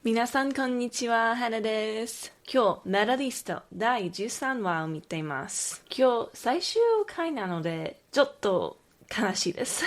皆さんこんにちは、花です。今日、メダリスト第13話を見ています。今日、最終回なので、ちょっと悲しいです。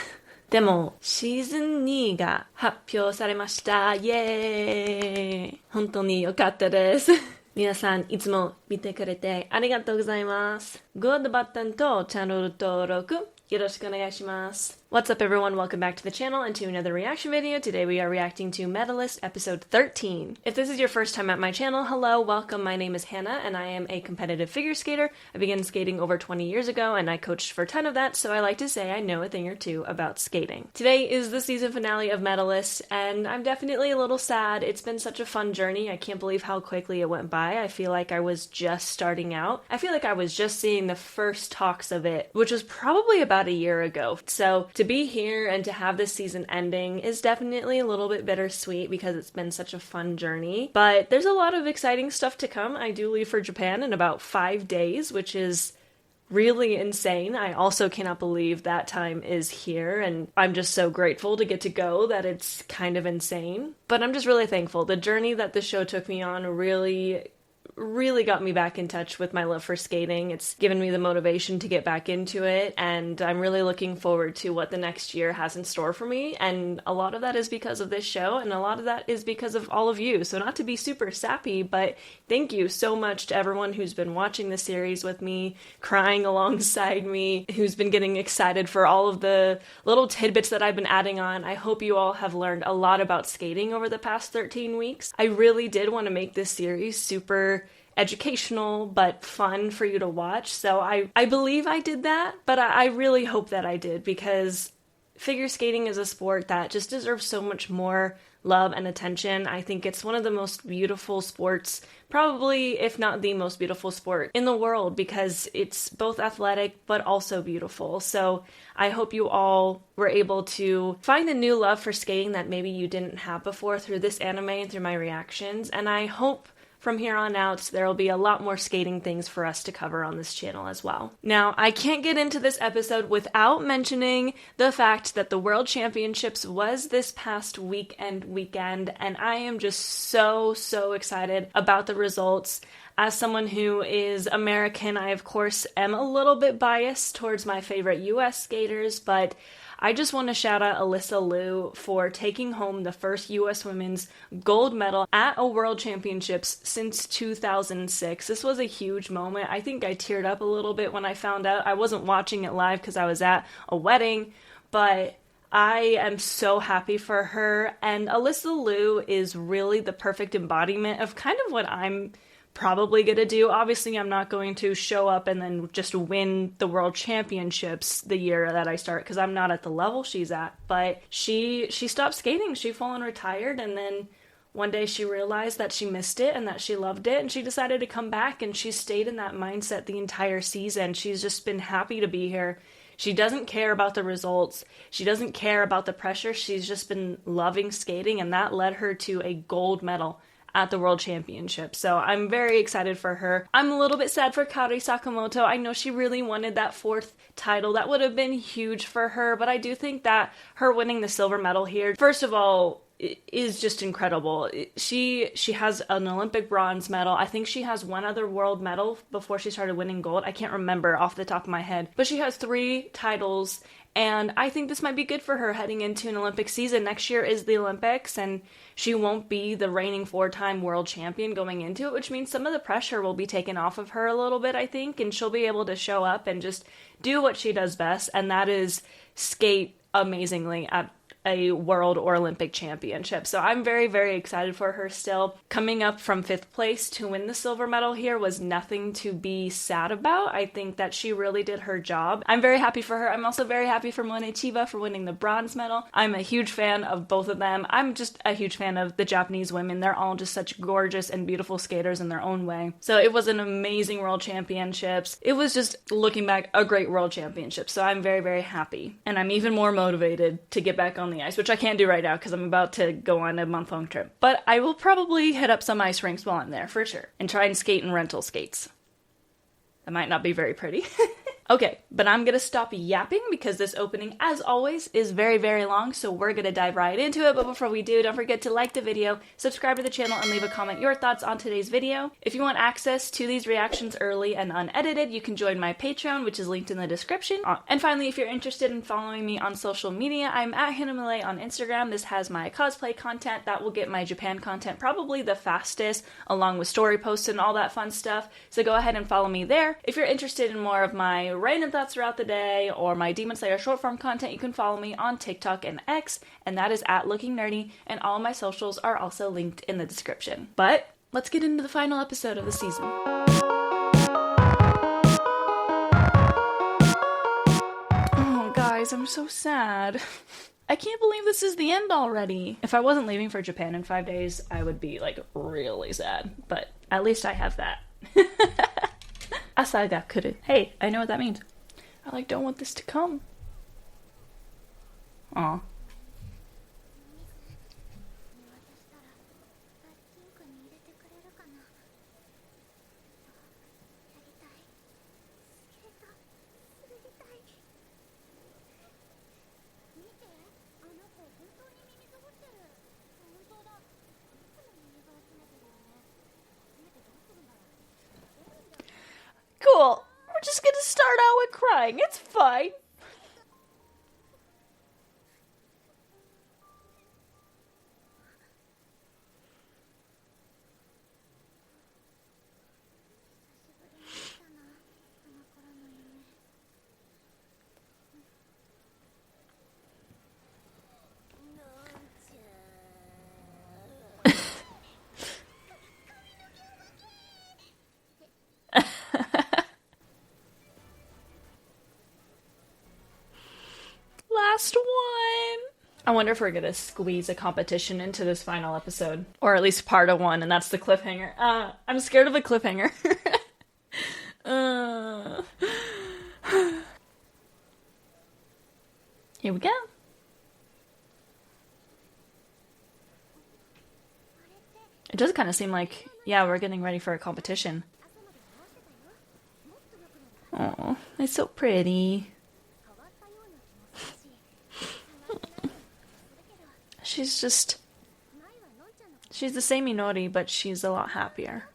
でも、シーズン2が発表されました。イエーイ！本当に良かったです。皆さん、いつも見てくれてありがとうございます。グッドボタンとチャンネル登録よろしくお願いします。What's up everyone, welcome back to the channel and to another reaction video. Today we are reacting to Medalist episode 13. If this is your first time at my channel, hello, welcome. My name is Hannah and I am a competitive figure skater. I began skating over 20 years ago and I coached for 10 of that, so I like to say I know a thing or two about skating. Today is the season finale of Medalist and I'm definitely a little sad. It's been such a fun journey. I can't believe how quickly it went by. I feel like I was just starting out. I feel like I was just seeing the first talks of it, which was probably about a year ago. So to be here and to have this season ending is definitely a little bit bittersweet because it's been such a fun journey. But there's a lot of exciting stuff to come. I do leave for Japan in about 5 days, which is really insane. I also cannot believe that time is here, and I'm just so grateful to get to go that it's kind of insane. But I'm just really thankful. The journey that the show took me on really got me back in touch with my love for skating. It's given me the motivation to get back into it, and I'm really looking forward to what the next year has in store for me, and a lot of that is because of this show, and a lot of that is because of all of you. So not to be super sappy, but thank you so much to everyone who's been watching the series with me, crying alongside me, who's been getting excited for all of the little tidbits that I've been adding on. I hope you all have learned a lot about skating over the past 13 weeks. I really did want to make this series super educational but fun for you to watch, so I believe I did that, but I really hope that I did, because figure skating is a sport that just deserves so much more love and attention. I think it's one of the most beautiful sports, probably if not the most beautiful sport in the world, because it's both athletic but also beautiful. So I hope you all were able to find a new love for skating that maybe you didn't have before through this anime and through my reactions, and I hope from here on out, there will be a lot more skating things for us to cover on this channel as well. Now, I can't get into this episode without mentioning the fact that the World Championships was this past weekend, and I am just so excited about the results. As someone who is American, I of course am a little bit biased towards my favorite US skaters, but I just want to shout out Alyssa Liu for taking home the first U.S. women's gold medal at a World Championships since 2006. This was a huge moment. I think I teared up a little bit when I found out. I wasn't watching it live because I was at a wedding, but I am so happy for her. And Alyssa Liu is really the perfect embodiment of kind of what I'm probably gonna do. Obviously, I'm not going to show up and then just win the World Championships the year that I start, because I'm not at the level she's at. But she stopped skating. She full and retired, and then one day she realized that she missed it and that she loved it, and she decided to come back, and she stayed in that mindset the entire season. She's just been happy to be here. She doesn't care about the results. She doesn't care about the pressure. She's just been loving skating, and that led her to a gold medal at the World Championship. So I'm very excited for her. I'm a little bit sad for Kari Sakamoto. I know she really wanted that 4th title. That would have been huge for her, but I do think that her winning the silver medal here, first of all, is just incredible. She has an Olympic bronze medal. I think she has one other world medal before she started winning gold. I can't remember off the top of my head, but she has 3 titles, and I think this might be good for her heading into an Olympic season. Next year is the Olympics, and she won't be the reigning 4-time world champion going into it, which means some of the pressure will be taken off of her a little bit, I think, and she'll be able to show up and just do what she does best, and that is skate amazingly at a world or Olympic championship. So I'm very excited for her still. Coming up from 5th place to win the silver medal here was nothing to be sad about. I think that she really did her job. I'm very happy for her. I'm also very happy for Monet Chiba for winning the bronze medal. I'm a huge fan of both of them. I'm just a huge fan of the Japanese women. They're all just such gorgeous and beautiful skaters in their own way. So it was an amazing World Championships. It was just, looking back, a great World Championship. So I'm very happy. And I'm even more motivated to get back on the ice, which I can't do right now because I'm about to go on a month-long trip. But I will probably hit up some ice rinks while I'm there, for sure, and try and skate in rental skates. That might not be very pretty. Okay, but I'm gonna stop yapping because this opening, as always, is very, very long, so we're gonna dive right into it. But before we do, don't forget to like the video, subscribe to the channel, and leave a comment your thoughts on today's video. If you want access to these reactions early and unedited, you can join my Patreon, which is linked in the description. And finally, if you're interested in following me on social media, I'm at Hinamile on Instagram. This has my cosplay content. That will get my Japan content probably the fastest, along with story posts and all that fun stuff. So go ahead and follow me there. If you're interested in more of my random thoughts throughout the day or my Demon Slayer short form content, you can follow me on TikTok and X, and that is at lookingnerdy, and all my socials are also linked in the description. But let's get into the final episode of the season. Oh guys, I'm so sad. I can't believe this is the end already. If I wasn't leaving for Japan in 5 days, I would be like really sad, but at least I have that. Asaga kuru. Hey, I know what that means. I don't want this to come. Aw. Cool. We're just gonna start out with crying. It's fine. Last one. I wonder if we're gonna squeeze a competition into this final episode, or at least part of one, and that's the cliffhanger. I'm scared of a cliffhanger. Here we go. It does kind of seem like, yeah, we're getting ready for a competition. Oh, it's so pretty. She's the same Inori, but she's a lot happier.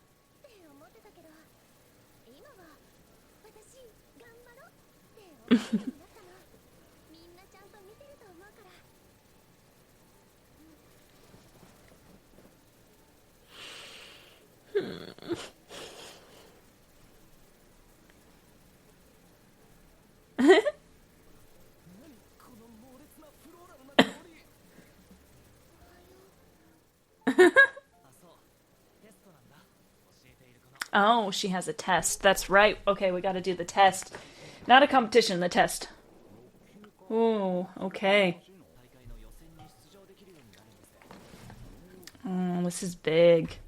Oh, she has a test. That's right. Okay, we gotta do the test. Not a competition, the test. Ooh, okay. Oh, this is big.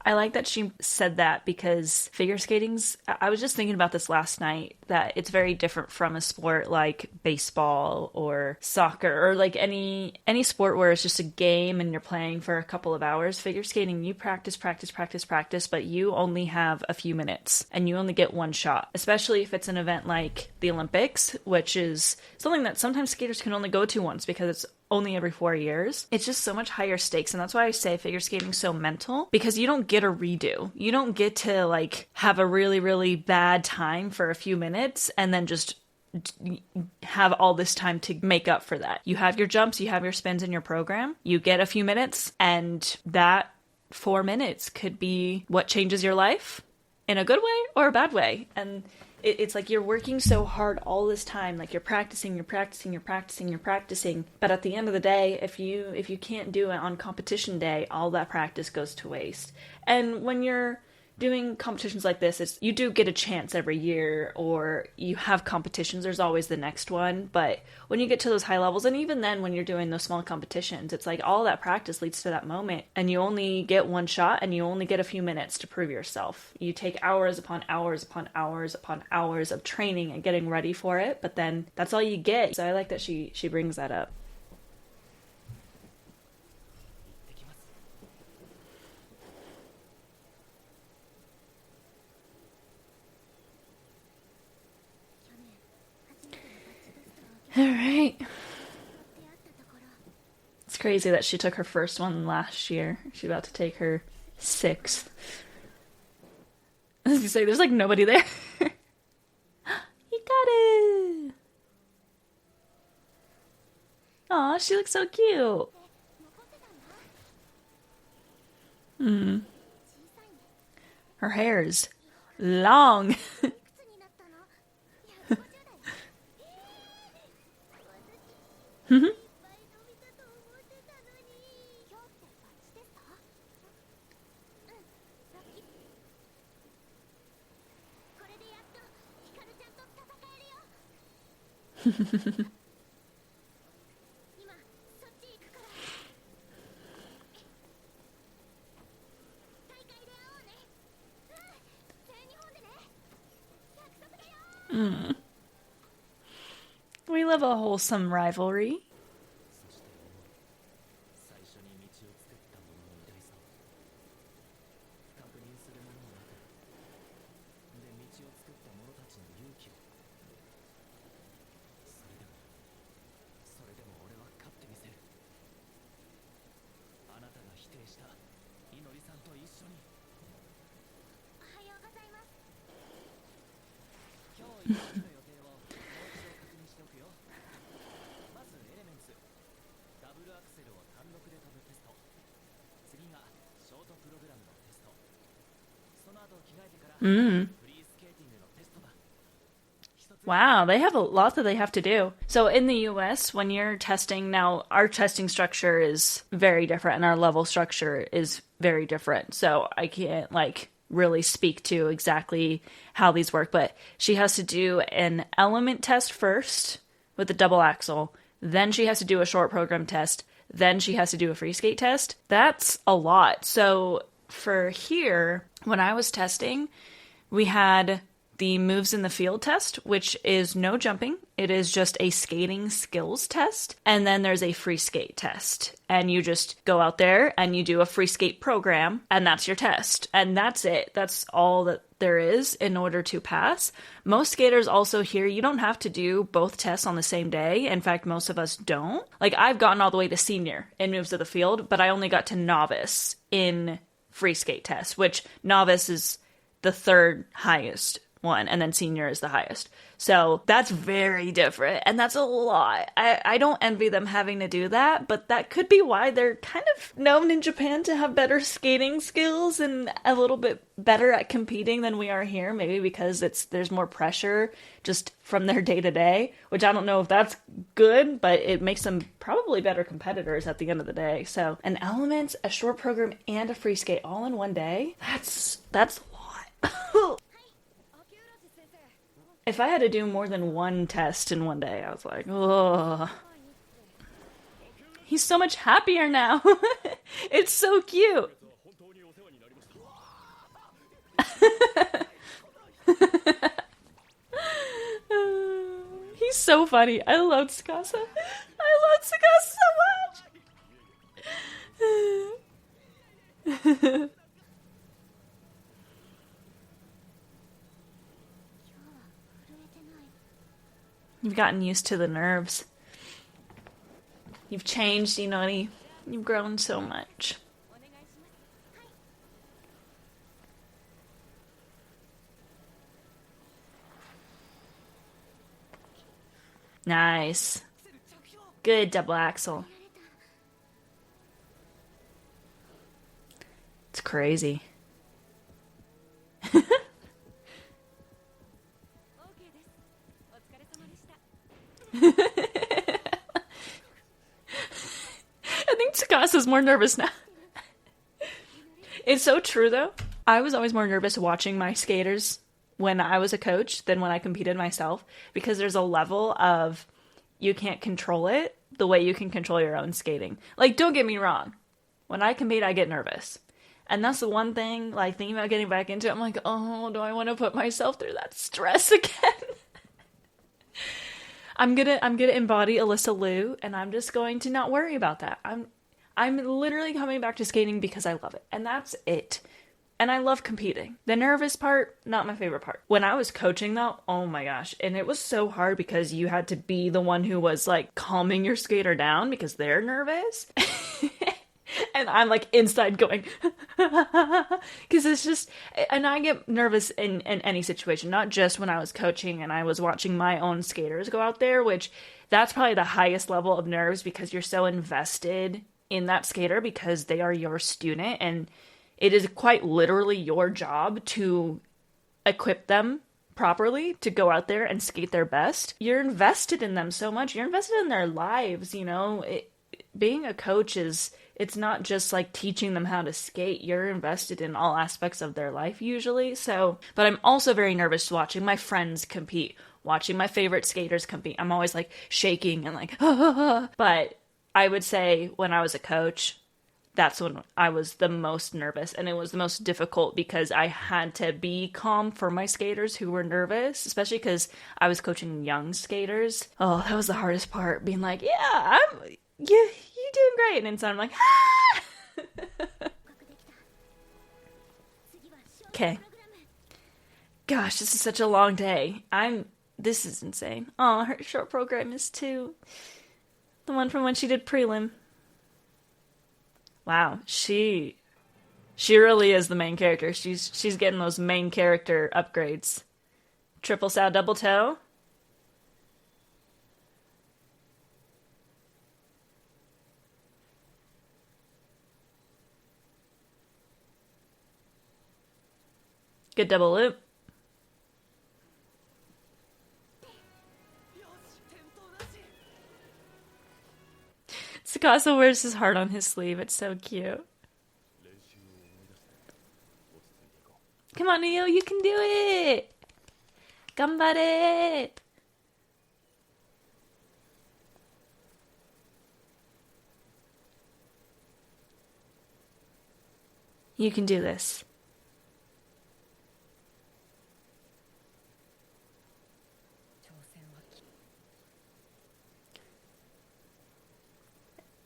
I like that she said that because figure skating's, I was just thinking about this last night, that it's very different from a sport like baseball or soccer or like any sport where it's just a game and you're playing for a couple of hours. Figure skating, you practice, but you only have a few minutes and you only get one shot, especially if it's an event like the Olympics, which is something that sometimes skaters can only go to once because it's only every 4 years. It's just so much higher stakes, and that's why I say figure skating's so mental, because you don't get a redo. You don't get to like have a really, really bad time for a few minutes and then just have all this time to make up for that. You have your jumps, you have your spins in your program, you get a few minutes, and that 4 minutes could be what changes your life in a good way or a bad way. And it's like you're working so hard all this time, like you're practicing, but at the end of the day, if you can't do it on competition day, all that practice goes to waste. And when you're doing competitions like this, you do get a chance every year, or you have competitions, there's always the next one. But when you get to those high levels, and even then when you're doing those small competitions, it's like all that practice leads to that moment, and you only get one shot and you only get a few minutes to prove yourself. You take hours upon hours upon hours upon hours of training and getting ready for it, but then that's all you get. So I like that she brings that up. crazy that she took her first one last year. She's about to take her 6th. As you say, there's like nobody there. He got it! Aw, she looks so cute. Her hair's long. We love a wholesome rivalry. Wow, they have a lot that they have to do. So in the US, when you're testing, now our testing structure is very different and our level structure is very different. So I can't really speak to exactly how these work, but she has to do an element test first with the double axel. Then she has to do a short program test. Then she has to do a free skate test. That's a lot. So for here, when I was testing, we had the moves in the field test, which is no jumping. It is just a skating skills test. And then there's a free skate test. And you just go out there and you do a free skate program, and that's your test. And that's it. That's all that there is in order to pass. Most skaters also here, you don't have to do both tests on the same day. In fact, most of us don't. Like, I've gotten all the way to senior in moves of the field, but I only got to novice in free skate test, which novice is the third highest one, and then senior is the highest. So that's very different, and that's a lot. I don't envy them having to do that, but that could be why they're kind of known in Japan to have better skating skills and a little bit better at competing than we are here, maybe because there's more pressure just from their day-to-day, which I don't know if that's good, but it makes them probably better competitors at the end of the day. So an element, a short program, and a free skate all in one day, that's a lot. If I had to do more than one test in one day, I was like, ugh. He's so much happier now. It's so cute. He's so funny. I love Tsukasa. I love Tsukasa so much. You've gotten used to the nerves. You've changed, Inori. You've grown so much. Nice. Good double axel. It's crazy. I think Tsukasa's more nervous now. It's so true, though. I was always more nervous watching my skaters when I was a coach than when I competed myself, because there's a level of you can't control it the way you can control your own skating. Like, don't get me wrong. When I compete, I get nervous. And that's the one thing, like, thinking about getting back into it, I'm like, oh, do I want to put myself through that stress again? I'm gonna embody Alyssa Liu, and I'm just going to not worry about that. I'm literally coming back to skating because I love it, and that's it. And I love competing. The nervous part, not my favorite part. When I was coaching though, oh my gosh. And it was so hard because you had to be the one who was like calming your skater down because they're nervous. And I'm like inside going, because it's just, and I get nervous in any situation, not just when I was coaching and I was watching my own skaters go out there, which that's probably the highest level of nerves because you're so invested in that skater because they are your student and it is quite literally your job to equip them properly to go out there and skate their best. You're invested in them so much. You're invested in their lives, you know. Being a coach it's not just like teaching them how to skate. You're invested in all aspects of their life usually. So, but I'm also very nervous watching my friends compete, watching my favorite skaters compete. I'm always like shaking and like, But I would say when I was a coach, that's when I was the most nervous, and it was the most difficult because I had to be calm for my skaters who were nervous, especially because I was coaching young skaters. Oh, that was the hardest part, being like, yeah, you're doing great, and inside I'm like, ah! Okay. Gosh, this is such a long day. This is insane. Oh, her short program is too. The one from when she did prelim. Wow, she really is the main character. She's getting those main character upgrades. Triple sow, double toe. Good double loop. Tsukasa wears his heart on his sleeve. It's so cute. Come on, Neo, you can do it! Ganbare! You can do this.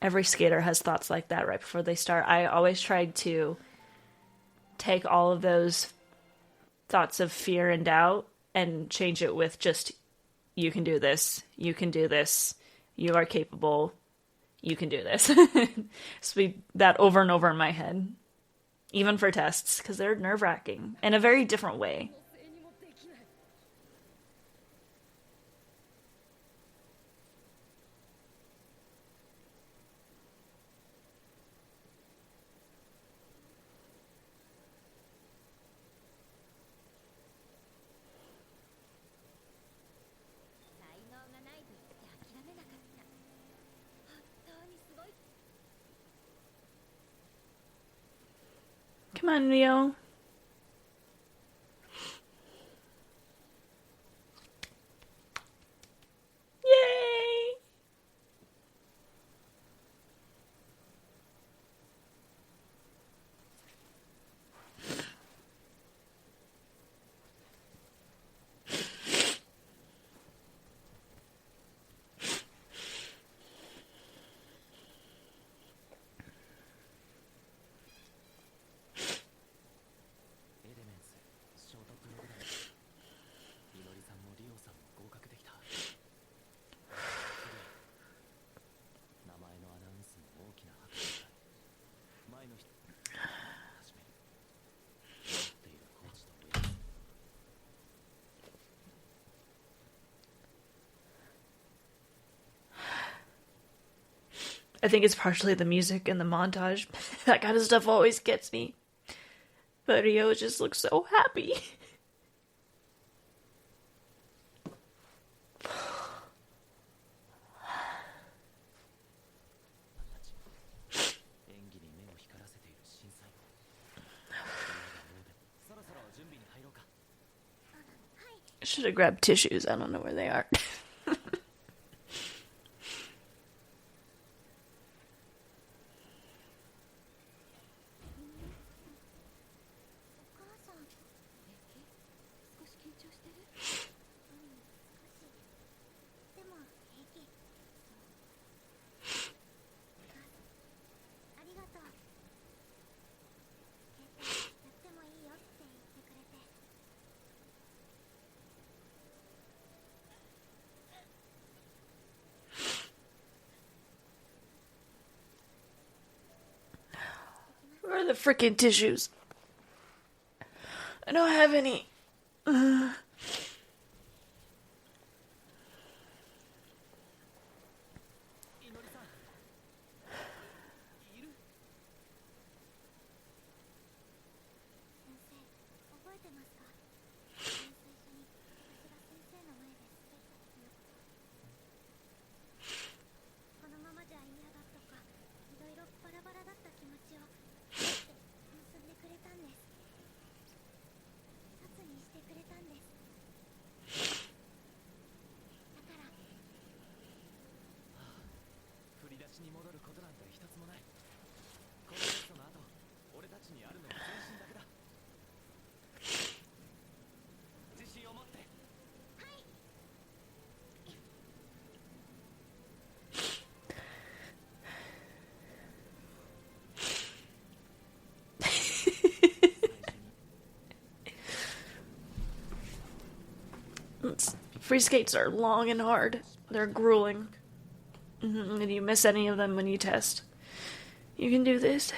Every skater has thoughts like that right before they start. I always tried to take all of those thoughts of fear and doubt and change it with just, you can do this, you can do this, you are capable, you can do this. So that over and over in my head, even for tests, because they're nerve-wracking in a very different way. Come on, Rio. Yay! I think it's partially the music and the montage. That kind of stuff always gets me. But Rio just looks so happy. I should have grabbed tissues. I don't know where they are. are the freaking tissues? I don't have any. Free skates are long and hard. They're grueling. And you miss any of them when you test. You can do this.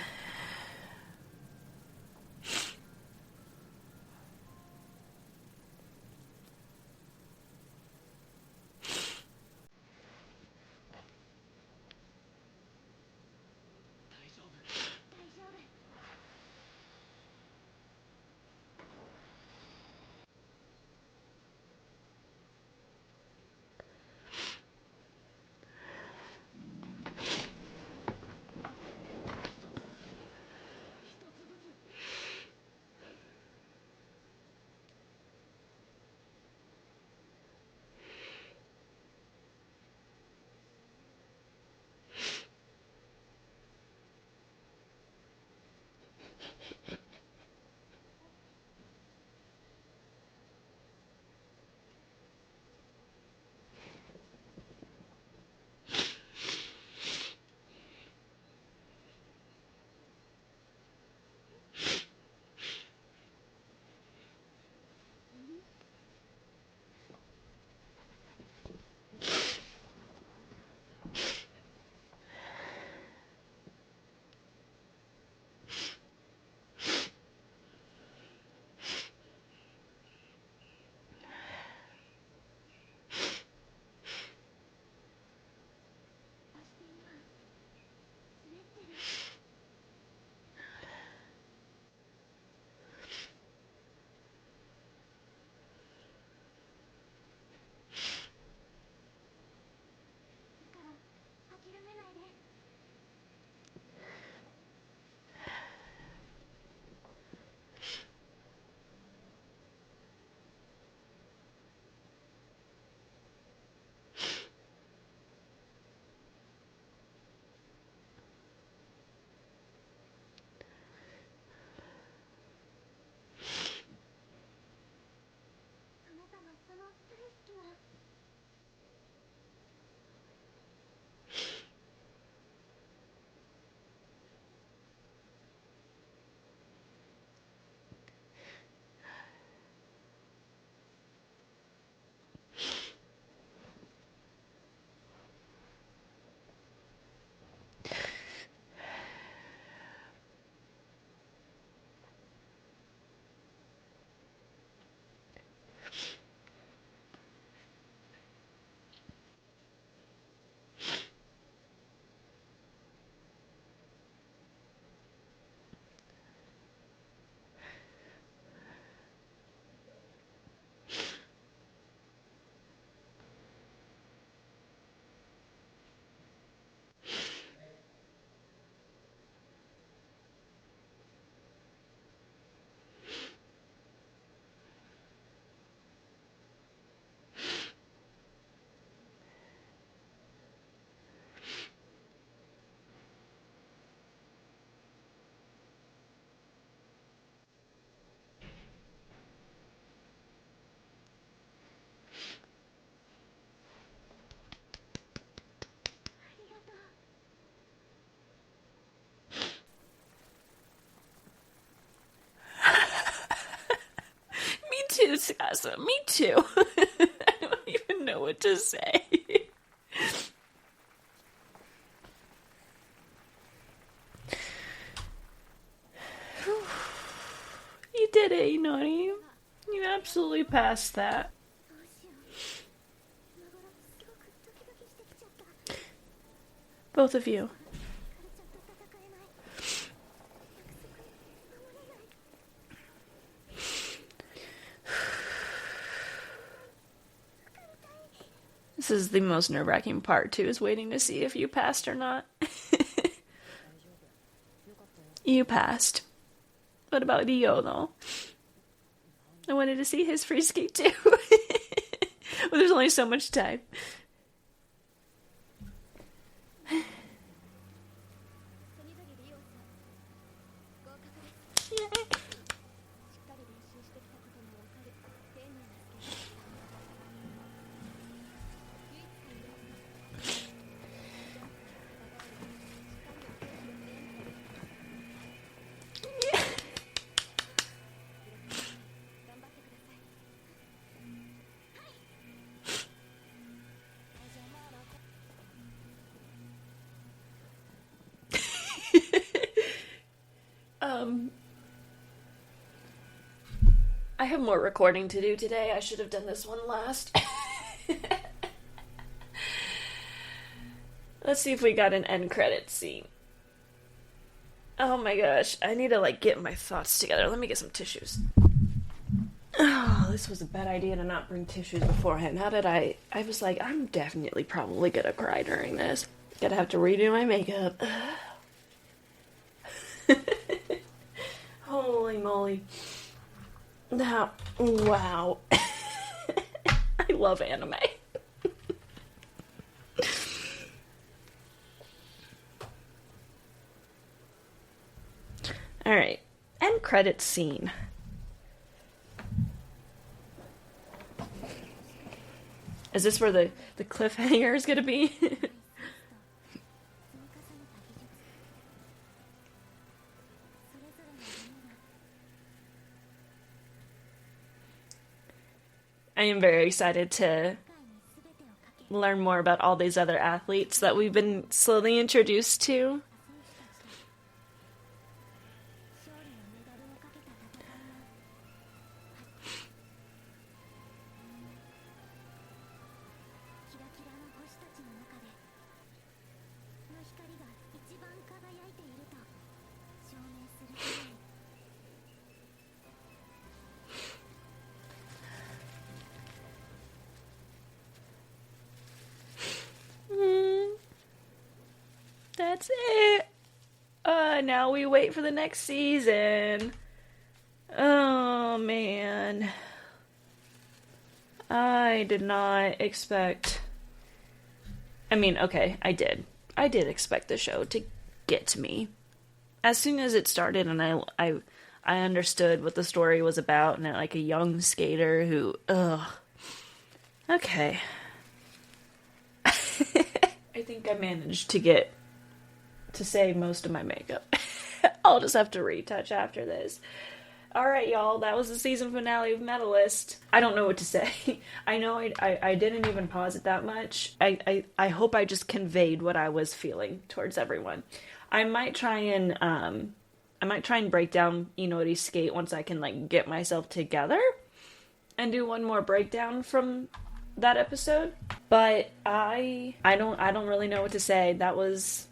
too, Tsukasa. Me too. I don't even know what to say. naughty. You absolutely passed that. Both of you. This is the most nerve-wracking part, too, is waiting to see if you passed or not. You passed. What about Rio, though? I wanted to see his free skate, too. Well, there's only so much time. I have more recording to do today. I should have done this one last. Let's see if we got an end credit scene. Oh my gosh, I need to get my thoughts together. Let me get some tissues. Oh, this was a bad idea to not bring tissues beforehand. How did I was like, I'm definitely probably gonna cry during this. Gonna have to redo my makeup. Holy moly. Now, wow. I love anime. Alright, end credit scene. Is this where the cliffhanger is gonna be? I am very excited to learn more about all these other athletes that we've been slowly introduced to. That's it. Now we wait for the next season. Oh, man. I did not expect... I mean, okay, I did. I did expect the show to get to me. As soon as it started and I understood what the story was about, and a young skater who... Okay. I think I managed to save most of my makeup. I'll just have to retouch after this. Alright, y'all, that was the season finale of Medalist. I don't know what to say. I know I didn't even pause it that much. I hope I just conveyed what I was feeling towards everyone. I might try and break down Inori's skate once I can get myself together and do one more breakdown from that episode. But I don't really know what to say. That was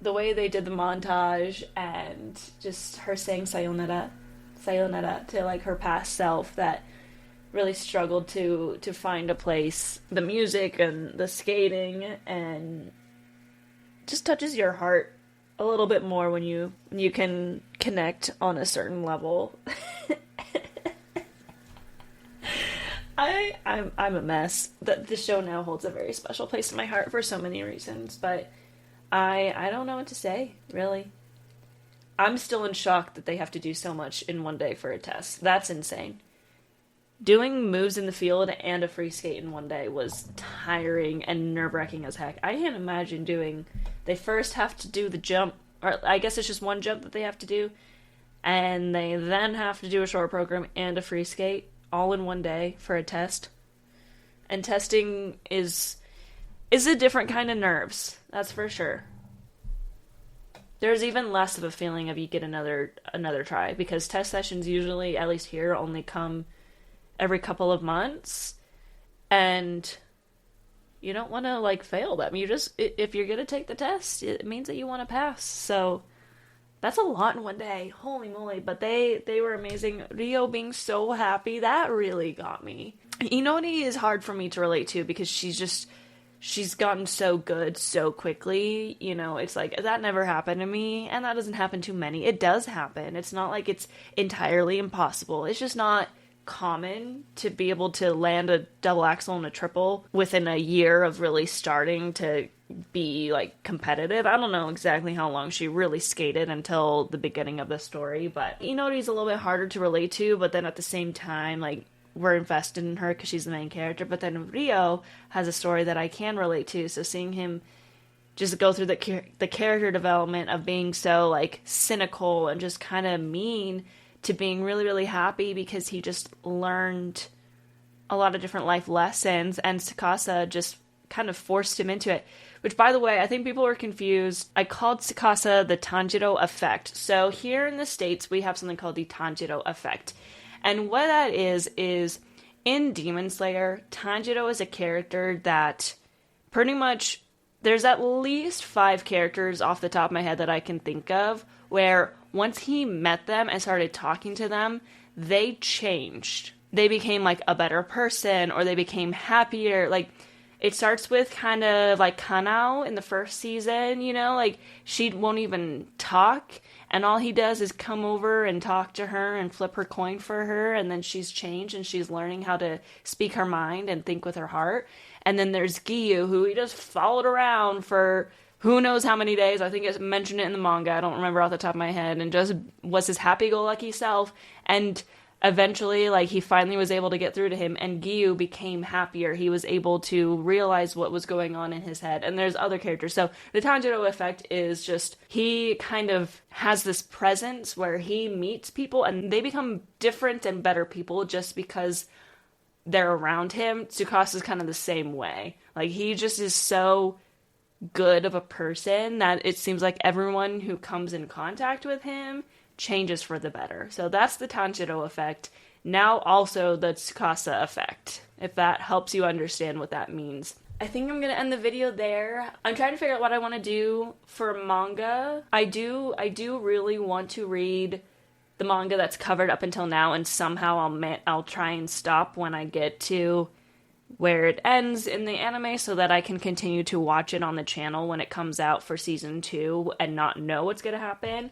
the way they did the montage and just her saying sayonara to her past self that really struggled to find a place. The music and the skating and just touches your heart a little bit more when you can connect on a certain level. I'm a mess. The show now holds a very special place in my heart for so many reasons, but I don't know what to say, really. I'm still in shock that they have to do so much in one day for a test. That's insane. Doing moves in the field and a free skate in one day was tiring and nerve-wracking as heck. I can't imagine they first have to do the jump, or I guess it's just one jump that they have to do, and they then have to do a short program and a free skate all in one day for a test. And testing is a different kind of nerves, that's for sure. there's even less of a feeling of you get another try, because test sessions usually, at least here, only come every couple of months, and you don't want to like fail them. You just, if you're gonna take the test, it means that you want to pass. So that's a lot in one day. Holy moly. But they were amazing. Rio being so happy, that really got me. Inori is hard for me to relate to because she's gotten so good so quickly. You know, it's like, that never happened to me, and that doesn't happen to many. It does happen. It's not like it's entirely impossible. It's just not common to be able to land a double axel and a triple within a year of really starting to be like competitive. I don't know exactly how long she really skated until the beginning of the story, but Inori's a little bit harder to relate to, but then at the same time, like, we're invested in her because she's the main character. But then Rio has a story that I can relate to, so seeing him just go through the character development of being so like cynical and just kind of mean to being really, really happy because he just learned a lot of different life lessons, and Tsukasa just kind of forced him into it. Which, by the way, I think people were confused. I called Tsukasa the Tanjiro effect. So here in the States, we have something called the Tanjiro effect. And what that is in Demon Slayer, Tanjiro is a character that pretty much, there's at least 5 characters off the top of my head that I can think of where once he met them and started talking to them, they changed. They became like a better person, or they became happier. Like, it starts with kind of like Kanao in the first season, you know, like she won't even talk, and all he does is come over and talk to her and flip her coin for her, and then she's changed and she's learning how to speak her mind and think with her heart. And then there's Giyu, who he just followed around for who knows how many days. I think I mentioned it in the manga, I don't remember off the top of my head, and just was his happy-go-lucky self. And eventually, like, he finally was able to get through to him, and Giyu became happier. He was able to realize what was going on in his head. And there's other characters. So the Tanjiro effect is just, he kind of has this presence where he meets people and they become different and better people just because they're around him. Tsukasa's kind of the same way. Like, he just is so good of a person that it seems like everyone who comes in contact with him changes for the better. So that's the Tanjiro effect. Now also the Tsukasa effect, if that helps you understand what that means. I think I'm going to end the video there. I'm trying to figure out what I want to do for manga. I do really want to read the manga that's covered up until now, and somehow I'll try and stop when I get to where it ends in the anime so that I can continue to watch it on the channel when it comes out for season 2 and not know what's going to happen.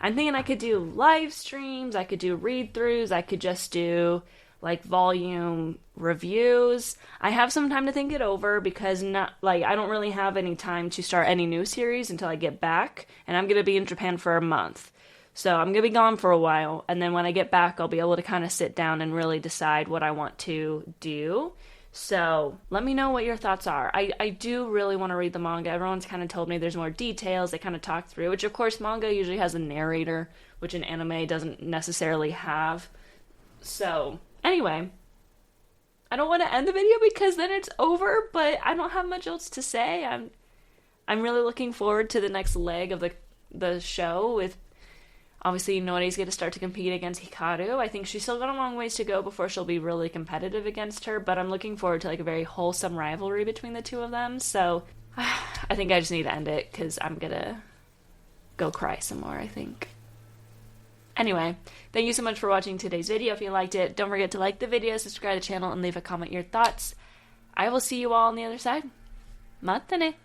I'm thinking I could do live streams, I could do read-throughs, I could just do like volume reviews. I have some time to think it over because I don't really have any time to start any new series until I get back, and I'm going to be in Japan for a month. So I'm going to be gone for a while, and then when I get back I'll be able to kind of sit down and really decide what I want to do. So let me know what your thoughts are. I do really want to read the manga. Everyone's kind of told me there's more details. They kind of talk through, which of course manga usually has a narrator, which an anime doesn't necessarily have. So anyway, I don't want to end the video because then it's over, but I don't have much else to say. I'm really looking forward to the next leg of the show with, obviously, Nori's going to start to compete against Hikaru. I think she's still got a long ways to go before she'll be really competitive against her, but I'm looking forward to like a very wholesome rivalry between the two of them. So I think I just need to end it because I'm going to go cry some more, I think. Anyway, thank you so much for watching today's video. If you liked it, don't forget to like the video, subscribe to the channel, and leave a comment your thoughts. I will see you all on the other side. Mata ne!